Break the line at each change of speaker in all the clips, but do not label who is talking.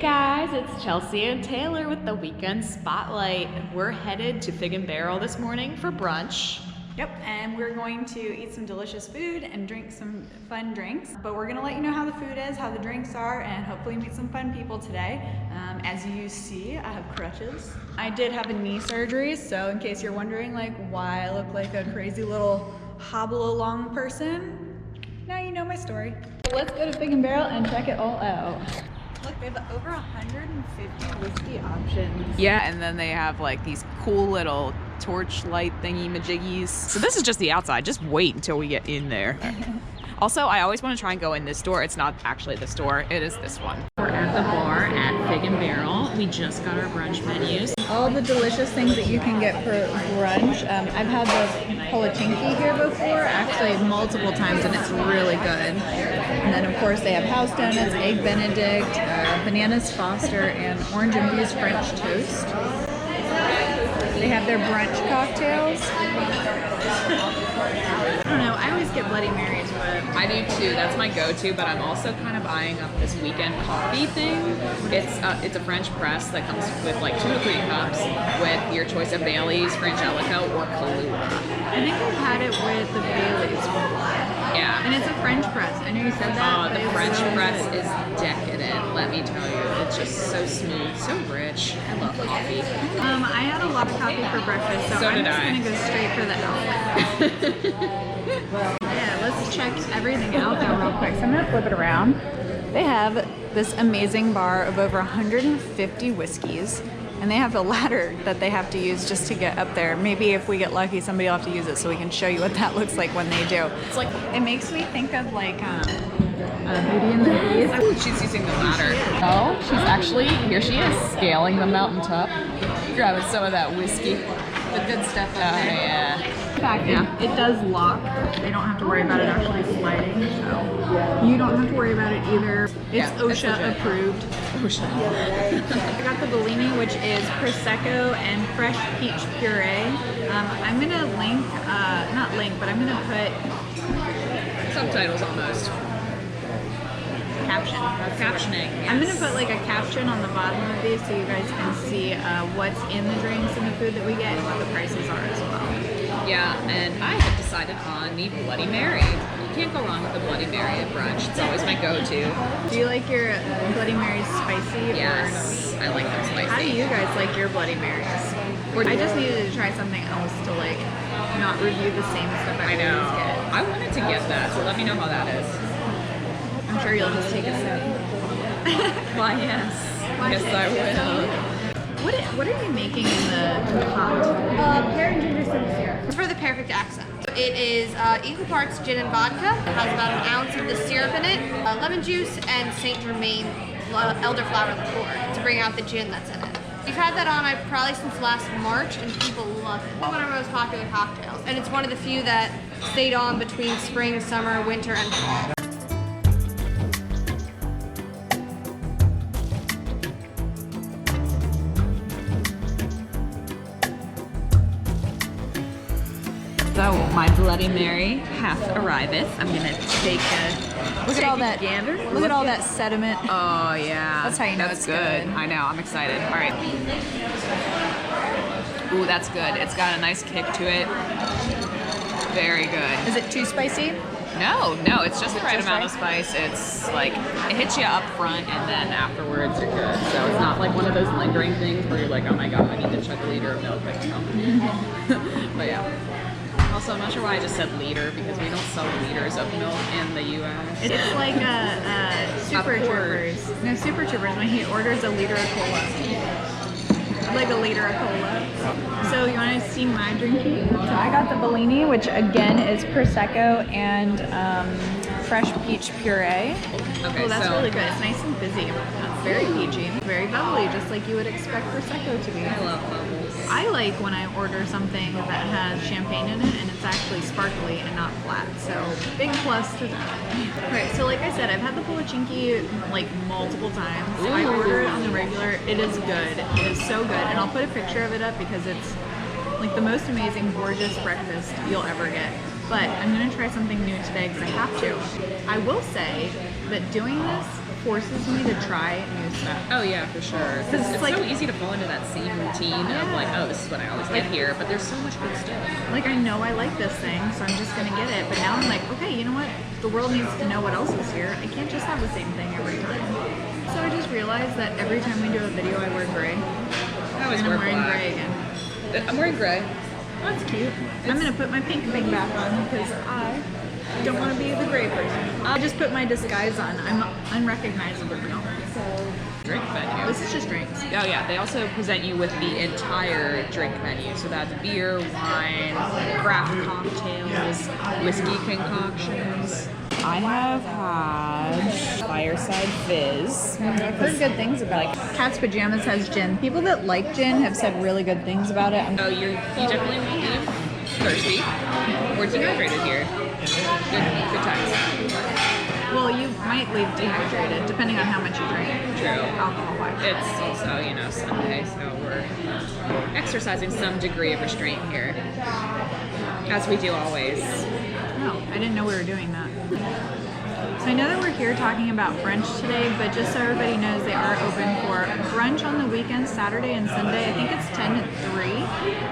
guys, it's Chelsea and Taylor with the Weekend Spotlight. We're headed to Fig and Barrel this morning for brunch.
Yep, and we're going to eat some delicious food and drink some fun drinks. But we're gonna let you know how the food is, how the drinks are, and hopefully meet some fun people today. As you see, I have crutches. I did have a knee surgery, so in case you're wondering like why I look like a crazy little hobble along person, now you know my story. Let's go to Fig and Barrel and check it all out. Look, they have over 150 whiskey options.
Yeah, and then they have like these cool little torchlight thingy-majiggies. So this is just the outside. Just wait until we get in there. Also, I always want to try and go in this store. It's not actually the store. It is this one. We're at the bar at Fig and Barrel. We just got our brunch menus.
All the delicious things that you can get for brunch. I've had the polachinki here before, actually multiple times, and it's really good. And then of course they have house donuts, egg benedict, bananas foster, and orange infused French toast. They have their brunch cocktails. I don't know, I always get Bloody Marys, but...
I do too, that's my go-to, but I'm also kind of eyeing up this weekend coffee thing. It's a French press that comes with like 2 to 3 cups with your choice of Bailey's, Frangelico, or Kahlua.
I think I've had it with the Bailey's before.
Yeah.
And it's a French press. I know you said that.
The French press is decadent, let me tell you. It's just so smooth, so rich. I love coffee.
I had a lot of coffee for breakfast, so I'm just going to go straight for the outlet. Yeah, let's check everything out though real quick. So I'm going to flip it around. They have this amazing bar of over 150 whiskeys. And they have a ladder that they have to use just to get up there. Maybe if we get lucky, somebody will have to use it so we can show you what that looks like when they do. It's like, it makes me think of like Beauty and the Beast.
Ooh, she's using the ladder. Oh, she's actually, here she is, scaling the mountaintop. Grabbing some of that whiskey.
The good stuff up there.
Yeah.
In fact, it does lock. They don't have to worry about it actually sliding, so you don't have to worry about it either. It's OSHA approved.
OSHA.
I got the Bellini, which is Prosecco and fresh peach puree. I'm gonna link, not link, but I'm gonna put
Subtitles almost.
caption.
Captioning. Yes.
I'm gonna put like a caption on the bottom of these so you guys can see what's in the drinks and the food that we get and what the prices are as well.
Yeah, and I have decided on the Bloody Mary. You can't go wrong with a Bloody Mary at brunch. It's always my go-to.
Do you like your Bloody Marys spicy?
Yes, I like them spicy.
How do you guys like your Bloody Marys? I just needed to try something else to like not review the same stuff I
know.
always get.
I wanted to get that, so let me know how that is.
I'm sure you'll just take a sip.
Why, yes. Yes, I will.
What are you making in the pot?
Pear and ginger simple syrup. It's for the perfect accent. It is equal parts gin and vodka. It has about an ounce of the syrup in it, lemon juice, and Saint Germain elderflower liqueur to bring out the gin that's in it. We've had that on probably since last March, and people love it. It's one of our most popular cocktails, and it's one of the few that stayed on between spring, summer, winter, and fall.
So my Bloody Mary hath arriveth. I'm gonna take a
Look at all that
gander.
Look at all that sediment.
Oh yeah,
That's how you know
that's
it's
good.
good.
I know. I'm excited. All right. Ooh, that's good. It's got a nice kick to it. Very good.
Is it too spicy?
No, it's just the right amount of spice. It's like, it hits you up front and then afterwards you're good. So it's not like one of those lingering things where you're like, oh my god, I need to chug a liter of milk right now. But yeah. Also, I'm not sure why I just said liter because we don't sell liters of milk in the U.S.
It's like Super Troopers. No, Super Troopers when he orders a liter of cola. Like a liter of cola. So you want to see my drinking? So I got the Bellini, which again is Prosecco and fresh peach puree.
Okay,
Oh, that's
so
really good. It's nice and fizzy. That's very peachy. Very bubbly, just like you would expect Prosecco to be.
I love bubbles.
I like when I order something that has champagne in it and it's actually sparkly and not flat. So big plus to that. Right, so like I said, I've had the polachinki like multiple times. I order it on the regular. It is good. It is so good. And I'll put a picture of it up because it's like the most amazing, gorgeous breakfast you'll ever get. But I'm gonna try something new today because I have to. I will say that doing this forces me to try new stuff.
Oh yeah, for sure. Because it's
like,
so easy to fall into that same routine of like, oh, this is what I always get here, but there's so much good stuff.
Like, I know I like this thing, so I'm just gonna get it. But now I'm like, okay, you know what? The world needs to know what else is here. I can't just have the same thing every time. So I just realized that every time we do a video, I wear gray.
I always
And
wear
I'm wearing
black.
gray again.
I'm wearing gray.
That's cute. I'm gonna put my pink thing back on because I don't want to be the gray person. I just put my disguise on. I'm unrecognizable now.
Drink menu.
This is just drinks.
Oh yeah, they also present you with the entire drink menu. So that's beer, wine, craft cocktails, whiskey concoctions. I have had Fireside Fizz.
I've heard good things about it. Cat's Pajamas has gin. People that like gin have said really good things about it.
Oh, you definitely won't leave thirsty or dehydrated here. Good times.
Well, you might leave dehydrated depending on how much you drink.
True.
Alcohol-wise.
It's also, Sunday, so we're exercising some degree of restraint here, as we do always.
Oh, I didn't know we were doing that. So I know that we're here talking about brunch today, but just so everybody knows, they are open for brunch on the weekends, Saturday and Sunday. I think it's 10 to 3.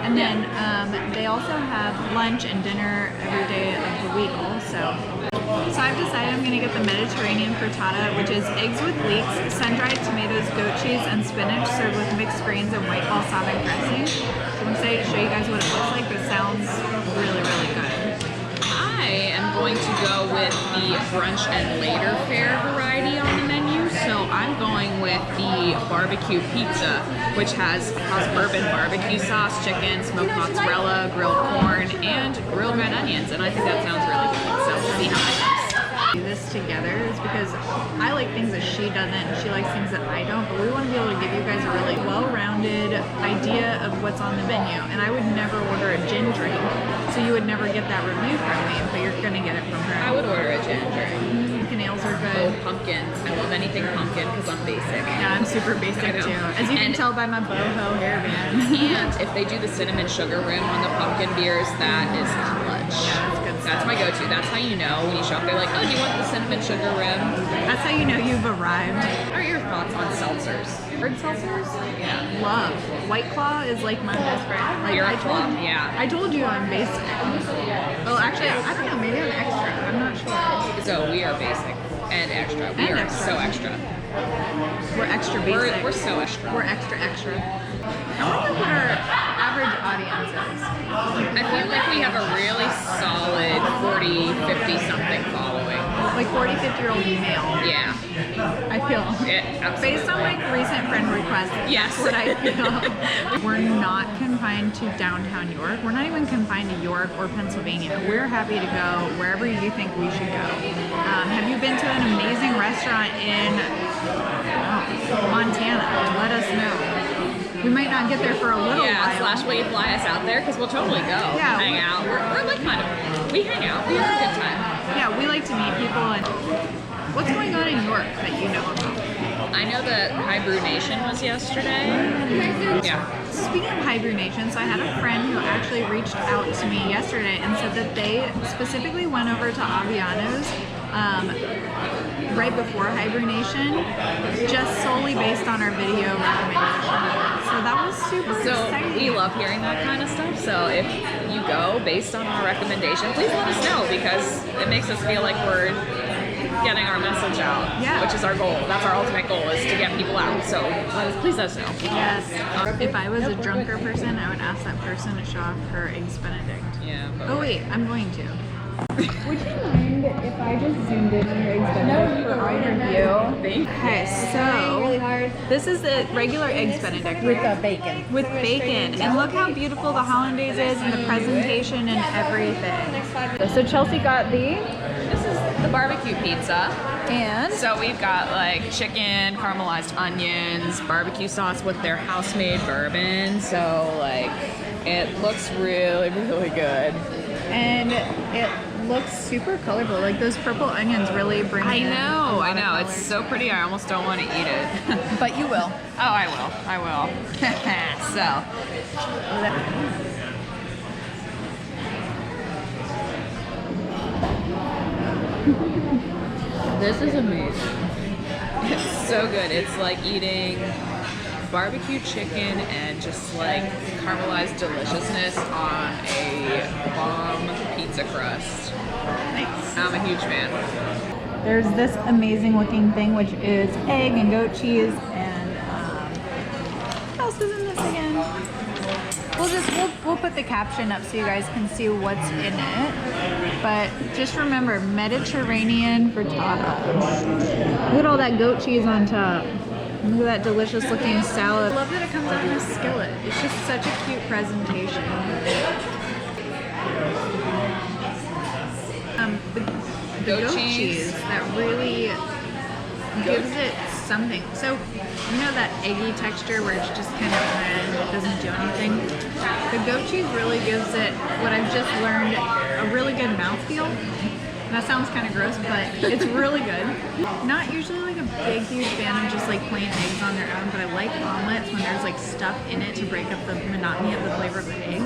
And then they also have lunch and dinner every day of the week also. So I've decided I'm going to get the Mediterranean frittata, which is eggs with leeks, sun-dried tomatoes, goat cheese, and spinach served with mixed greens and white balsamic dressing. So I'm excited to show you guys what it looks like, but it sounds really, really good.
I am going to go with the brunch and later fare variety on the menu. So I'm going with the barbecue pizza, which has bourbon barbecue sauce, chicken, smoked mozzarella, grilled corn, and grilled red onions. And I think that sounds really good. So we'll see how it tastes.
Do this together is because I like things that she doesn't and she likes things that I don't, but we want to be able to give you guys a really well-rounded idea of what's on the menu. And I would never order a gin drink, so you would never get that review from me, but you're going to get it from her.
I would order a gin drink.
Pumpkin ales are
Oh,
good.
pumpkins. I love anything pumpkin because I'm basic.
Yeah, I'm super basic
I know.
too. As you can
And-
tell by my boho hairband.
And if they do the cinnamon sugar rim on the pumpkin beers, that is clutch.
Yeah, that's good
That's
stuff.
my go-to. That's how you know when you shop. They're like, oh, do you want the cinnamon sugar rim?
That's how you know you've arrived.
What are your thoughts on seltzers?
Hard seltzers?
Yeah.
Love. White Claw is like my best friend. Like,
You're
I
a
told,
club, yeah.
I told you I'm basic. Well, actually, I don't know. Maybe I'm extra. I'm not sure.
So we are basic and extra. We
And
are
extra.
so extra.
We're extra basic.
We're so extra.
We're extra extra. I wonder what our average audience is.
I feel like we have a really solid 40, 50 something following.
Like 40, 50-year-old male.
Yeah.
I feel.
Yeah, absolutely.
Based on like recent friend requests,
Yes.
that's what I feel. We're not confined to downtown York. We're not even confined to York or Pennsylvania. We're happy to go wherever you think we should go. Have you been to an amazing restaurant in Montana? Let us know. We might not get there for a little while.
/ will you fly us out there? Because we'll totally go.
Yeah,
hang out. We're like kind of, we hang out. We have a good time.
Yeah, we like to meet people. And what's going on in York that you know about?
I know that High Brew Nation was yesterday. Yeah.
Speaking of hibernation, so I had a friend who actually reached out to me yesterday and said that they specifically went over to Aviano's right before hibernation, just solely based on our video recommendation. So that was super
So
exciting.
we love hearing that kind of stuff. So if you go based on our recommendation, please let us know because it makes us feel like we're getting our message out,
Yeah.
which is our goal. That's our ultimate goal is to get people out. So please let us know.
Yes. If I was a drunker person, I would ask that person to show off her eggs Benedict.
Yeah. But
Oh wait, I'm going to.
Would you mind if I just zoomed in on your eggs Benedict for our review?
Okay, so this is the regular eggs Benedict
With the bacon.
with bacon, and look how beautiful the hollandaise is, and the presentation and everything. So Chelsea got the
this is the barbecue pizza.
and
So we've got like chicken, caramelized onions, barbecue sauce with their house-made bourbon. So like it looks really, really good.
and it looks super colorful. Like those purple onions really bring.
I
in a
know,
lot
I
of
know. It's
colors.
so pretty. I almost don't want to eat it.
But you will.
Oh, I will. So, this is amazing. It's so good. It's like eating barbecue chicken and just like caramelized deliciousness on a bomb pizza crust.
Nice.
I'm a huge fan.
There's this amazing looking thing, which is egg and goat cheese, and what else is in this again? We'll put the caption up so you guys can see what's in it. But just remember, Mediterranean frittata. Look at all that goat cheese on top. Look at that delicious looking salad. I love that it comes out in a skillet. It's just such a cute presentation. The goat cheese that really gives it something. So, you know that eggy texture where it's just kind of it doesn't do anything? The goat cheese really gives it what I've just learned, a really good mouthfeel. And that sounds kind of gross, but it's really good. Not usually like a big, huge fan of just like plain eggs on their own, but I like omelets when there's like stuff in it to break up the monotony of the flavor of the egg.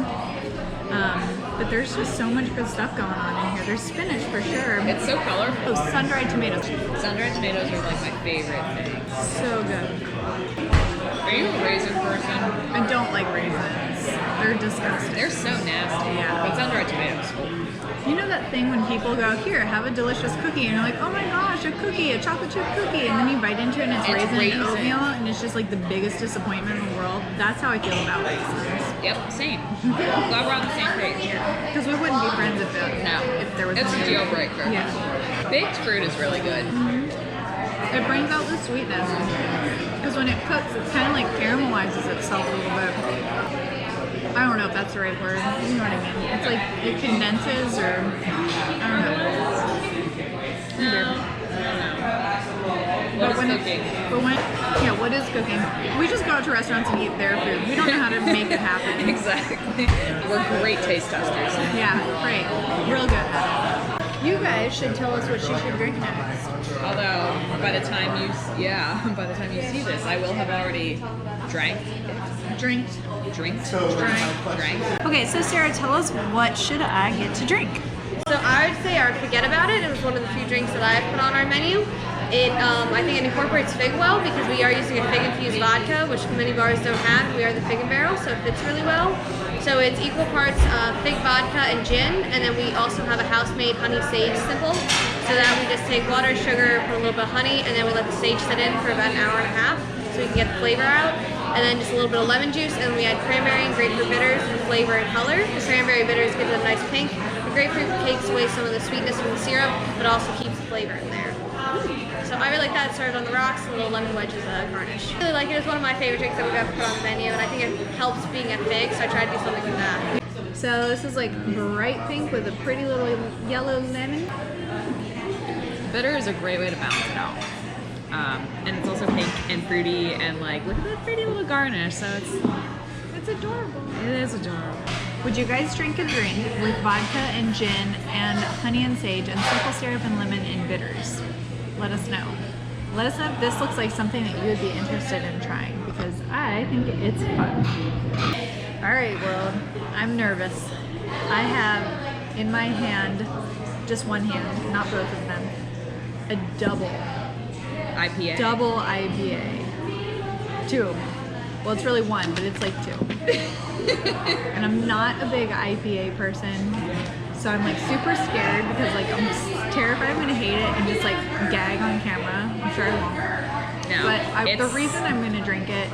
But there's just so much good stuff going on in here. There's spinach for sure.
It's so colorful.
Oh, sun-dried tomatoes.
Sun-dried tomatoes are like my favorite thing.
So good.
Are you a raisin person?
I don't like raisins. They're disgusting.
They're so nasty.
Yeah.
But sun-dried tomatoes.
You know that thing when people go, here, have a delicious cookie, and you're like, oh my gosh, a cookie, a chocolate chip cookie, and then you bite into it and it's raisin and oatmeal, and it's just like the biggest disappointment in the world. That's how I feel about raisins.
Yep, same. Glad we're on the same page.
Because we wouldn't be friends if there was
It's a
no-
deal breaker.
Yeah.
Baked fruit is really good.
It brings out the sweetness. Because when it cooks, it kind of like caramelizes itself a little bit. I don't know if that's the right word. You know what I mean? It's like it condenses, or I don't know.
What is cooking?
What is cooking? We just go out to restaurants and eat their food. We don't know how to make it happen.
Exactly. We're great taste testers.
Yeah, great. Real good at it. You guys should tell us what she should drink next.
Although by the time you see this, I will have already drank.
Okay, so Sarah, tell us, what should I get to drink?
So I would say I would forget about it. It was one of the few drinks that I have put on our menu. I think it incorporates fig well because we are using a fig-infused vodka, which many bars don't have. We are the Fig and Barrel, so it fits really well. So it's equal parts fig vodka and gin, and then we also have a house-made honey sage simple. So that we just take water, sugar, put a little bit of honey, and then we let the sage sit in for about an hour and a half so we can get the flavor out. And then just a little bit of lemon juice, and we add cranberry and grapefruit bitters for flavor and color. The cranberry bitters gives it a nice pink. The grapefruit takes away some of the sweetness from the syrup, but also keeps the flavor in there. So I really like that served on the rocks, and a little lemon wedge as a garnish. I really like it. It's one of my favorite drinks that we've ever put on the menu, and I think it helps being a fig, so I try to do something with that.
So this is like bright pink with a pretty little yellow lemon.
Bitter is a great way to balance it out. And it's also pink and fruity, and like, look at that pretty little garnish. So it's adorable. It is adorable.
Would you guys drink a drink with vodka and gin and honey and sage and simple syrup and lemon and bitters? Let us know. Let us know if this looks like something that you would be interested in trying, because I think it's fun. All right, world. I'm nervous. I have in my hand, just one hand, not both of them, a double IPA. Two. Well, it's really one, but it's like two. And I'm not a big IPA person, so I'm like super scared because like I'm terrified I'm gonna hate it and just like gag on camera. I'm sure I won't.
No,
But the reason I'm gonna drink it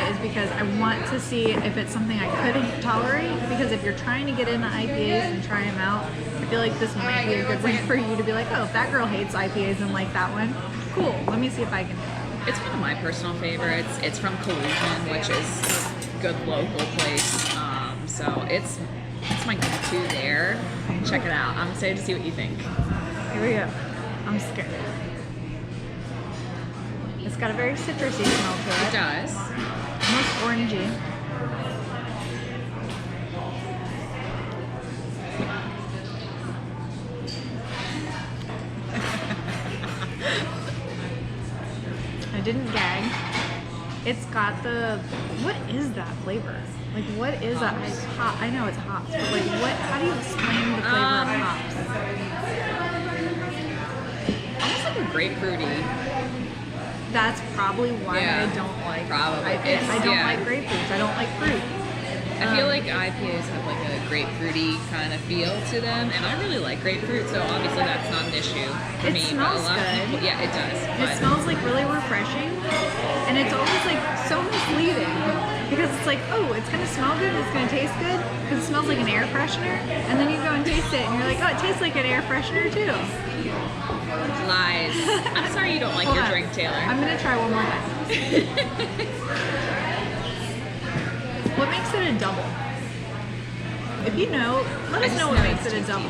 is because I want to see if it's something I could tolerate. Because if you're trying to get into IPAs and try them out, I feel like this might be a good way for you to be like, oh, if that girl hates IPAs and like that one, cool. Let me see if I can do it.
It's one of my personal favorites. It's from Collusion, which is a good local place. So it's my go-to there. Check it out. I'm excited to see what you think.
Here we go. I'm scared. It's got a very citrusy smell to
It
it.
does.
Almost orangey. I didn't gag. It's got the, what is that flavor? Like, what is that? I know it's hops, but like, what? How do you explain the flavor of hops?
Almost like a grapefruity.
That's probably why
Yeah,
I don't like
probably.
IPAs. I don't
Yeah.
like grapefruits. I don't like fruit.
I feel like IPAs have like a grapefruity kind of feel to them, and I really like grapefruit, so obviously that's not an issue for
It
me.
smells
but a lot
good.
Of people, yeah, it does.
It
But
smells like really refreshing, and it's always like so misleading because it's like, oh, it's gonna smell good, it's gonna taste good because it smells like an air freshener, and then you go and taste it, and you're like, oh, it tastes like an air freshener too.
lies. I'm sorry you don't like
Hold
your
on.
drink, Taylor.
I'm gonna try one more time. What makes it a double? If you know, let us know what makes it a double.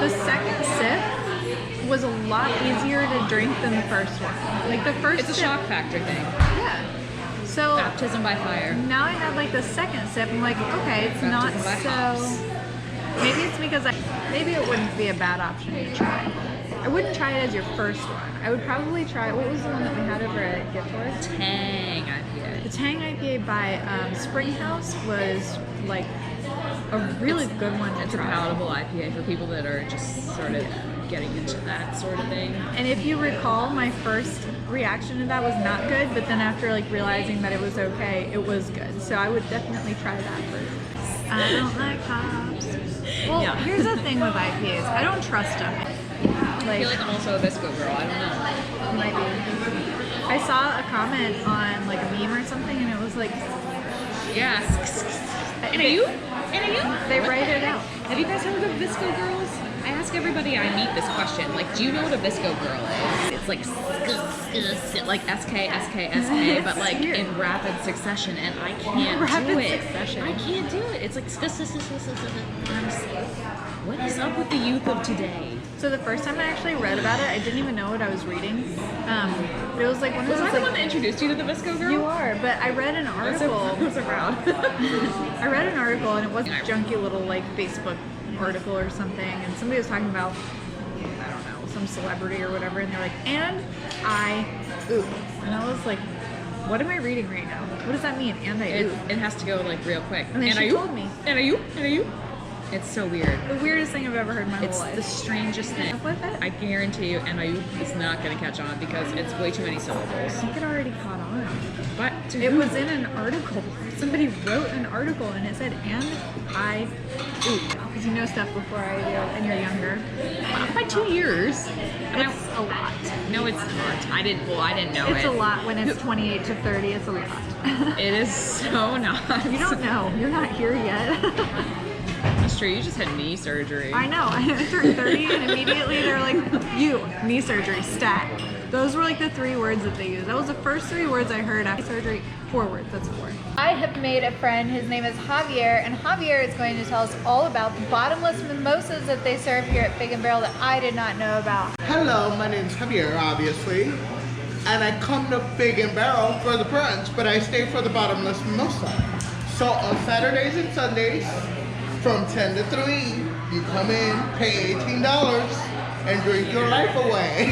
The second sip was a lot easier to drink than the first one. Like the first
It's a
sip,
shock factor thing.
Yeah. So
Baptism by fire.
now I had like the second sip. I'm like, okay, it's not
Baptism by hops.
so. Maybe it's because maybe it wouldn't be a bad option to try. I wouldn't try it as your first one. I would probably try. What was the one that we had over at Gift Horse?
Tang IPA.
The Tang IPA by Springhouse was like a really good one to
It's a
try.
palatable IPA for people that are just sort of getting into that sort of thing.
And if you recall, my first reaction to that was not good, but then after like realizing that it was okay, it was good. So I would definitely try that first. I don't like hops. Well,
Yeah.
here's the thing with IPAs. I don't trust them.
I feel like I'm also a Visco girl. I don't know.
Might be. I saw a comment on like a meme or something, and it was like,
Yeah. And are you? And are you?
they write it out.
Have you guys heard of Visco girls? I ask everybody I meet this question. Like, do you know what a Visco girl is? It's like SK, but like
Weird.
in rapid succession, and I can't
Rapid
do it.
succession.
I can't do it. It's like what is up with the youth of today?
So the first time I actually read about it, I didn't even know what I was reading. It was like one of
Was
those
I the
like,
one that introduced you to the Visco girl?
you are, but I read an
I'm so
article.
proud.
I read an article and it was a junky little like Facebook article or something, and somebody was talking about, I don't know, some celebrity or whatever, and they're like, and I oop, and I was like, what am I reading right now? What does that mean? And I oop.
It has to go like real quick.
And then
And
she
are you?
told me.
And are you? And are you? It's so weird.
The weirdest thing I've ever heard in my
It's
whole life.
the strangest thing.
With it?
I guarantee you, and you is not going to catch on because it's way too many syllables.
I think it already caught on.
But
It was in an article. Somebody wrote an article and it said, and I oop. Because you know stuff before I do, and you're younger.
by 2 years.
It's a lot.
No, it's not. I didn't know
It's
it.
a lot when it's 28 to 30. It's a lot.
It is so not.
You don't know. You're not here yet.
That's true. You just had knee surgery.
I know. I turned 30 and immediately they're like, you, knee surgery, stat. Those were like the 3 words that they used. That was the first 3 words I heard after surgery. 4 words, that's 4. I have made a friend. His name is Javier, and Javier is going to tell us all about the bottomless mimosas that they serve here at Fig and Barrel that I did not know about.
Hello, my name's Javier, obviously. And I come to Fig and Barrel for the brunch, but I stay for the bottomless mimosa. So on Saturdays and Sundays, from 10 to 3, you come in, pay $18, and drink your life away.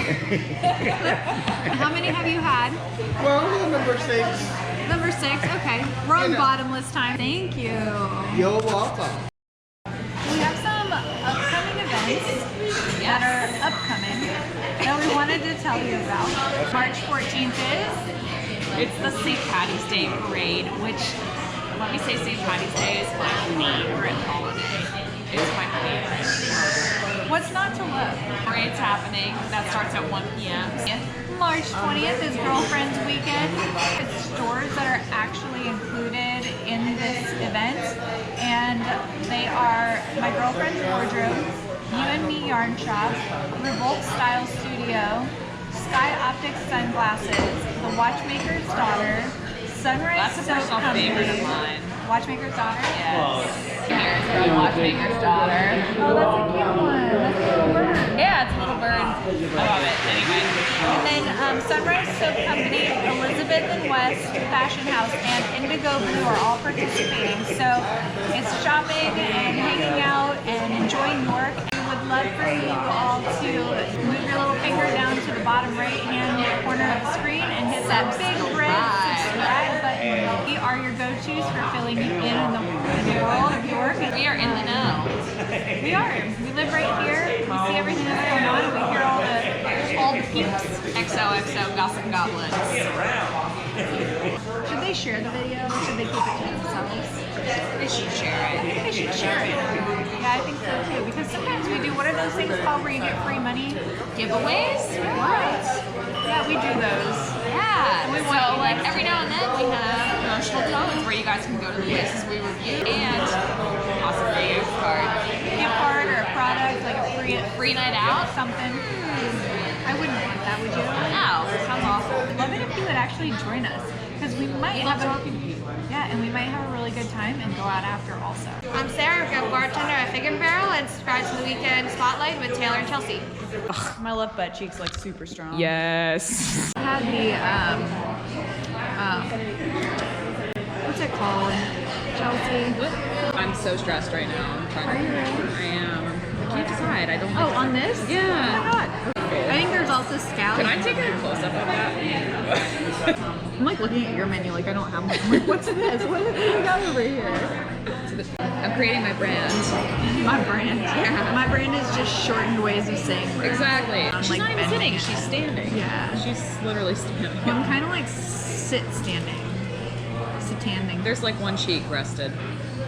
How many have you had?
Well, number 6,
Number 6, okay. We're on
You know.
bottomless time. Thank you.
you're welcome.
We have some upcoming events that are upcoming that we wanted to tell you about. March 14th is
It's the St. Patty's Day parade, which, let me say St. Patty's Day is my favorite holiday. It's my favorite.
What's Not to Love?
Parade's happening. That starts at 1 p.m.
March 20th is Girlfriends Weekend. It's stores that are actually included in this event, and they are My Girlfriend's Wardrobe, You and Me Yarn Shop, Revolt Style Studio, Sky Optics Sunglasses, The Watchmaker's Daughter, Sunrise
That's a
Soap
personal
Company.
favorite of mine.
Watchmaker's Daughter?
Yes. Here's the Watchmaker's Daughter.
Oh, that's a cute one. That's a little bird.
Yeah, it's a little bird. I love it. Anyway.
And then Sunrise Soap Company, Elizabeth and West Fashion House, and Indigo Blue are all participating. So it's shopping and hanging out and enjoying York. We would love for you all to move your little finger down to the bottom right-hand corner of the screen and hit that big red subscribe button. We are your go-tos for filling you in the world of York.
We are in the know.
We are. We live right here. We see everything that's going on. We hear all the
XOXO gossip goblins.
Should they share the video or should they keep it to themselves?
They should share
I
it.
think they should share it. Yeah, I think so too. Because sometimes we do, what are those things called where you get free money?
Giveaways?
What? Yeah, we do those.
Yeah.
We
So
want you
like
guys
every now and then we have promotional codes where you guys can go to the places we review and possibly a gift card.
Gift card or a product, like a
Free night out?
something. I wouldn't want that, would you?
No, sounds awful.
I'd love it if you would actually join us. Because we might have
talking to people.
Yeah, and we might have a really good time and go out after also.
I'm Sarah, a bartender at Fig and Barrel, and subscribe to the Weekend Spotlight with Taylor and Chelsea.
My left butt cheek's like super strong.
Yes.
I had the, what's it called? Chelsea.
I'm so stressed right now. I'm trying
Are you really?
I am. I can't decide. I don't
Oh, on this?
Yeah.
Oh my god. I think there's also scallions.
Can I take a close up of that?
I'm like looking at your menu like I don't have one. I'm like, what's this? What do we got over here?
I'm creating my brand.
My brand.
Yeah.
My brand is just shortened ways of saying brand.
Exactly.
I'm
She's
like
not even
bending
sitting.
it.
She's standing.
Yeah.
She's literally standing.
I'm kind of like standing. Sit-standing.
There's like one cheek rested.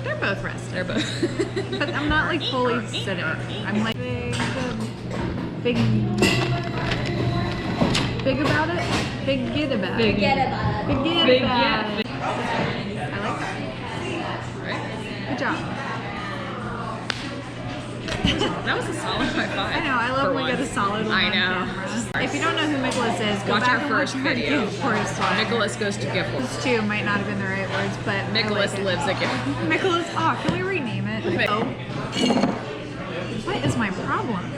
They're both rested.
They're both.
But I'm not like fully sitting. I'm like big about it. Forget about it. Forget about it. Forget about it. I like that.
Right?
Good job.
That was a solid high five.
I know. I love
for
when we get a
once.
solid one
I
on
know.
camera. If you don't know who Nicholas is, go
Watch
back
our
and
first
watch our
video.
gift horse one.
Nicholas goes to gift horse.
Those two might not have been the right words, but
Nicholas
I like it.
lives a gift.
Nicholas. Oh, can we rename it?
Okay.
Oh. What is my problem?